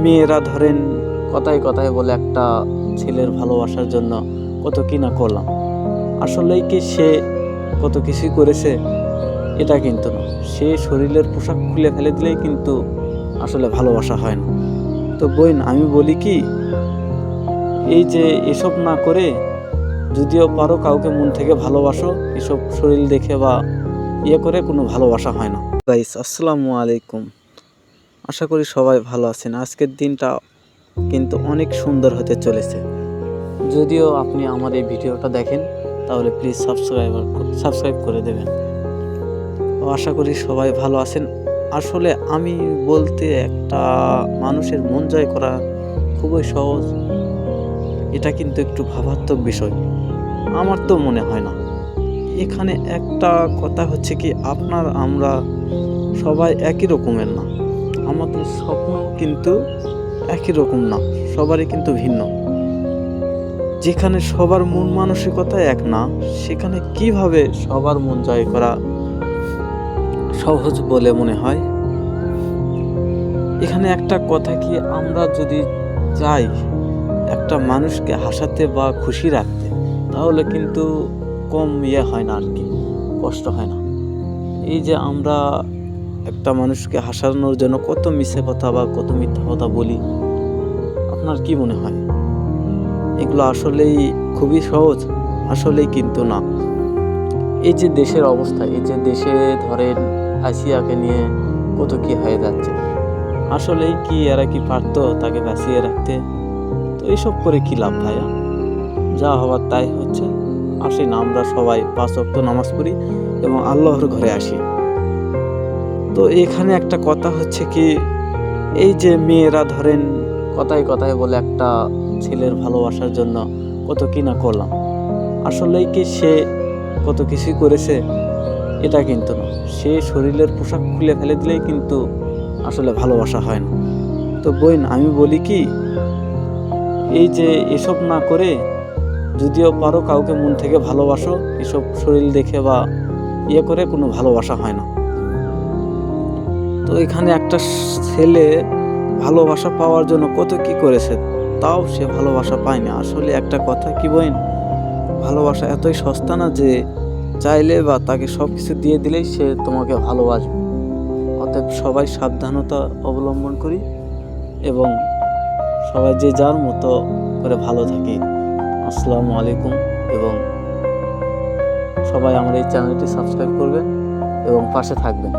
মেয়েরা ধরেন কথায় কথায় বলে একটা ছেলের ভালোবাসার জন্য কত কি না করলাম, আসলেই কি সে কত কিছুই করেছে? এটা কিন্তু না, সে শরীরের পোশাক খুলে ফেলে দিলেই কিন্তু আসলে ভালোবাসা হয় না। তো বোন, আমি বলি কি, এই যে এসব না করে যদিও পারো কাউকে মন থেকে ভালোবাসো, এসব শরীর দেখে বা করে কোনো ভালোবাসা হয় না। গাইস, আসসালামু আলাইকুম। আশা করি সবাই ভালো আছেন। আজকের দিনটা কিন্তু অনেক সুন্দর হতে চলেছে। যদিও আপনি আমার এই ভিডিওটা দেখেন, তাহলে প্লিজ সাবস্ক্রাইব করে দেবেন। আশা করি সবাই ভালো আছেন। আসলে আমি বলতে, একটা মানুষের মন জয় করা খুবই সহজ, এটা কিন্তু একটু ভাবাত্মক বিষয়। আমার তো মনে হয় না। এখানে একটা কথা হচ্ছে কি, আমরা সবাই একই রকমের না, আমাদের স্বপ্ন কিন্তু একই রকম না, সবারই কিন্তু ভিন্ন। যেখানে সবার মন মানসিকতা এক না, সেখানে কিভাবে সবার মন জয় করা সহজ বলে মনে হয়? এখানে একটা কথা কি, আমরা যদি চাই একটা মানুষকে হাসাতে বা খুশি রাখতে, তাহলে কিন্তু কম হয় না আর কি, কষ্ট হয় না। এই যে আমরা একটা মানুষকে হাসানোর জন্য কত মিথ্যে কথা বা কত মিথ্যা কথা বলি, আপনার কি মনে হয় এগুলো আসলেই খুবই সহজ? আসলেই কিন্তু না। এই যে দেশের অবস্থা, এই যে দেশে ধরেন আসিয়াকে নিয়ে কত কি হয়ে যাচ্ছে, আসলেই কি এরা কি পারতো তাকে বাঁচিয়ে রাখতে? তো এইসব করে কি লাভ ভাইয়া? যা হওয়ার তাই হচ্ছে। আসি না, আমরা সবাই 5 ওয়াক্ত নামাজ পড়ি এবং আল্লাহর ঘরে আসি। তো এখানে একটা কথা হচ্ছে কি, এই যে মেয়েরা ধরেন কথায় কথায় বলে একটা ছেলের ভালোবাসার জন্য কত কি না করলাম, আসলেই কি সে কত কিছুই করেছে? এটা কিন্তু না, সে শরীরের পোশাক খুলে ফেলে দিলেই কিন্তু আসলে ভালোবাসা হয় না। তো বোন, আমি বলি কি, এই যে এসব না করে যদিও পারো কাউকে মন থেকে ভালোবাসো, এসব শরীর দেখে বা করে কোনো ভালোবাসা হয় না। তো এখানে একটা ছেলে ভালোবাসা পাওয়ার জন্য কত কি করেছে, তাও সে ভালোবাসা পায়নি। আসলে একটা কথা কি বোন, ভালোবাসা এতই সস্তা না যে চাইলে বা তাকে সব কিছু দিয়ে দিলেই সে তোমাকে ভালোবাসবে। অতএব সবাই সাবধানতা অবলম্বন করি এবং সবাই যে যার মতো করে ভালো থাকি। আসসালামু আলাইকুম। এবং সবাই আমার এই চ্যানেলটি সাবস্ক্রাইব করবেন এবং পাশে থাকবেন।